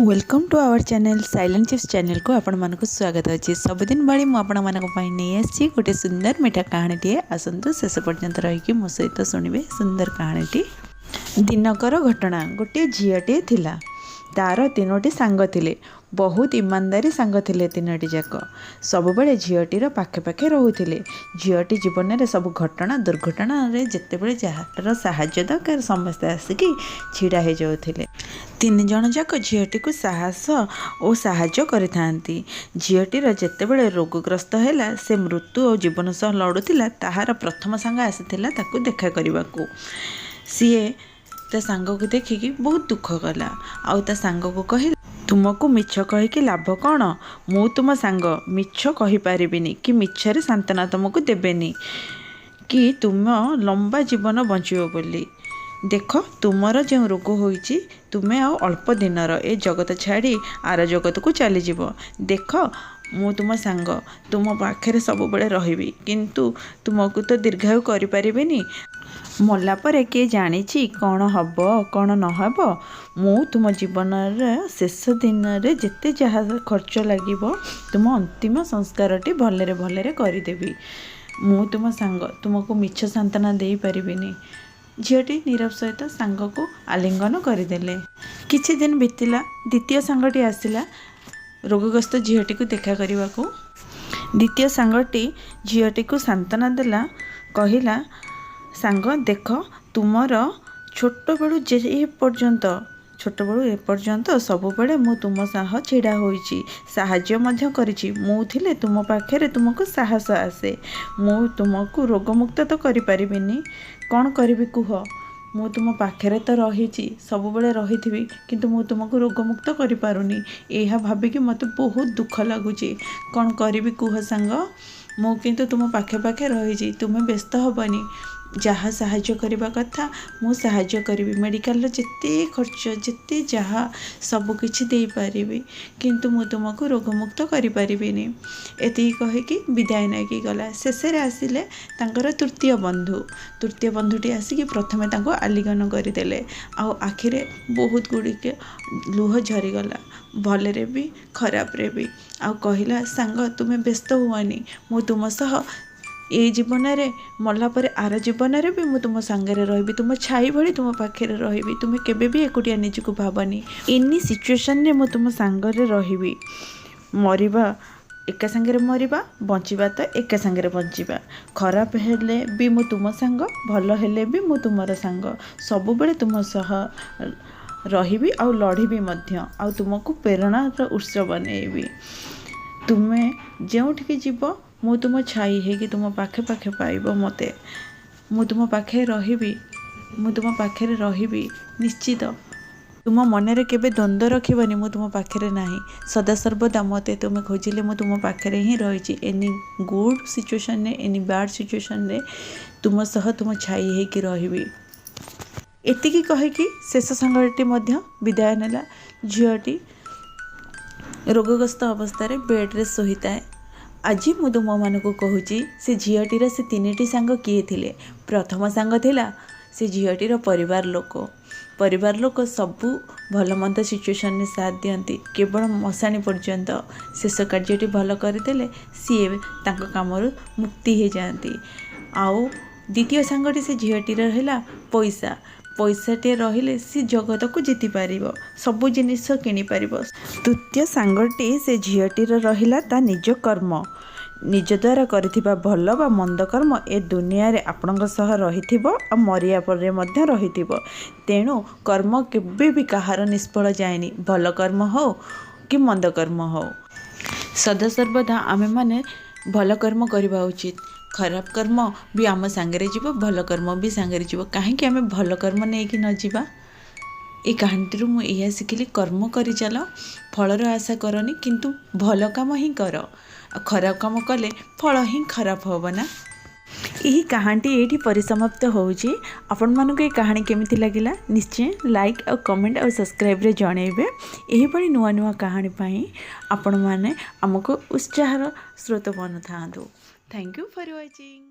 Welcome to our channel silent chips channel को आपण मानक स्वागत अच्छे। सबुदिन भाई मुझे नहीं आसी गोटे सुंदर मीठा कहानी आसतु शेष पर्यंत रहीकि मो सहित शुणवे सुंदर कहानीटी। दिनकर घटना गोटे झीटे थिला तार तीनोटी सांग थिले। बहुत ईमानदारी सांग थिले तीनोटी जाक सबुबले झीटीर पाखे पाखे रोते। झीटी जीवन में सब घटना दुर्घटना जितेबले जार साहाय्य दरकार समस्ते आसिकी छिड़ा हो जाते। तीन जन जाक झीटी को साहस और साहाय्य करिथांती। झीटीर जितेबले रोगग्रस्त है से मृत्यु और जीवन सह लड़ुला ताहार प्रथम सांग आसीथिला ताकू देखा करने को। सीए ता सांग को देखिकी बहुत दुख कला आउ ता सांग को कहिला तुमको मिछ कहीकि लाभ कौन? मु तुम सांग मिछ कही पारिबिनी कि मिछरे सांत्वना तुमको देबेनी कि तुम लंबा जीवन बंचियो बोली। देख तुमर जो रोग होईची तुमे आ अल्प दिनर ए जगत छाड़ी आर जगत को चली जीव। देख मु तुम सांग तुम पाखे सब बड़े रही किंतु तुमको तो दीर्घायु करि पारिबिनी। मरला परे किए जानी कौन हम कौन न हब। मु तुम जीवन शेष दिन रे जिते जहाँ खर्च लगे तुम अंतिम संस्कारटी भलरे भलरे करदेवी। मु तुम सांग तुमको मिछ सांत्वना दे पारिबिनी। झीटी नीरव सहित सांग को आलिंगन करदेले। किछि दिन बीतला द्वितीय सांगटी आसिला रोगग्रस्त झीटी को देखा करने को। द्वितीय सांगटी झीटी को सांत्वना देला कहिला सांग देख तुमर छोट बेलू जे पर्यंत छोट बेलू एपर्यंत सबुबले मु तुम सह छिड़ा होईची साहाय्य मध्य करिची। मु थिले तुम पाखे तुमको साहस आसे। मु तुमको रोगमुक्त तो करि परिबिनी कौन करिबी कुह। मु तुम पाखे तो रही सबुबले रही किंतु मु तुमको रोगमुक्त करि पारुनी। एहा भाबिकी मते बहुत दुख लगुच कौन करिबी कुह सांग। मु किंतु तुम पाखे पाखे रही तुम्हें व्यस्त हबनी जहाँ साहाय्य करने कथा मु साहाय्य करी। मेडिकल जिते खर्च जिते जहाँ सबकि दे पारि किंतु मु तुमको रोगमुक्त करि पारिबिनी। एति कहीकि विदाय नहीं गला। शेष आसिले तांकर तृतीय बंधुटी आसिकी प्रथमे तांको आलिंगन करदेले आउ आखिरे बहुत गुड़िके लुह झरीगला भलरे भी खराब रे भी। आउ कहिला सांग तुमे व्यस्त हुआनी मु तुम सह ए जीवन में मरला पर आर जीवन में भी मुझे तुम सांगे रही तुम छाई भली तुम पाखे रही तुम्हें केबे भी एकुटिया निजको भावनी। एनी सिचुएशन ने मुझे तुम सांगे रही मरिबा एका सांगे मरिबा बंचिबा तो एका सांगे बंचिबा। खराब हेले भी मु तुम सांग भल हेले भी मु तुमर सांग सबुबले तुम सह रही आउ लड़बी मध्य आउ तुमको प्रेरणार उत्स बनैबी। तुम्हें जोठिके जीव मु तुम छाई है कि तुम पाखे पाखे पाइब मते। मु तुम पाखे रही मु तुम पाखे रही निश्चित। तुम मन रे केबे द्वंद्व रखिबनी मु तुम पाखे नाही सदा सर्वदा मते तुम खोजिले मु तुम पाखे ही रही। एनी गुड सिचुएशन ने एनी बैड सिचुएशन ने तुम सह तुम छाई है कि रही। एतिकी कहीकि शेष सांगटी मध्य विदाय नेला। झीटी रोगग्रस्त अवस्था बेड्रे शोता। आज मु तुम मान को कहूँ से झीटीर से तीन सांग किए थिले। प्रथम सांग थिला से झीटीर परिवार लोक सबू भल मंद सिचुएशन में साथ दियंती केवल मशाणी पर्यंत शेष कार्यटी भल करदेले सी काम मुक्ति हो जाती। आउ द्वितीय सांगटी से झीटीर है पैसाटे रहिले सी जगत को जीति पार सबु जिनिस किनी पार। तृतीय सांगटी से झीटीर रहिला ता निज कर्म निज द्वारा करिथिबा भल बा मंद कर्म ए दुनिया रे आपणक सह रहिथिबो आ मरिया पर मध्य रहिथिबो। तेणु कर्म केबे भी कहार निष्फल जाएनी भल कर्म हो कि मंद कर्म हो सदा सर्वदा आमे माने भल कर्म करबा उचित। खराब कर्म भी आम सांगे जीव भल कर्म भी सांगे जीव कहीं आम भल कर्म नहीं कि न जीवा। ये कहानी मुझे शिखिली कर्म करी चल फलर आशा करनी किंतु भल काम ही कर। खराब काम कले फल ही खराब होबना। यही कहानी ये परिसमाप्त होउची। आपण मानक ये कहानी केमिति लागिला निश्चय लाइक और कमेंट और सब्सक्राइब रे जणेबे। एही परि नुआ नुआ कहानी पाई आपण माने हमको उत्साहर स्रोत बन थांतु। Thank you for watching.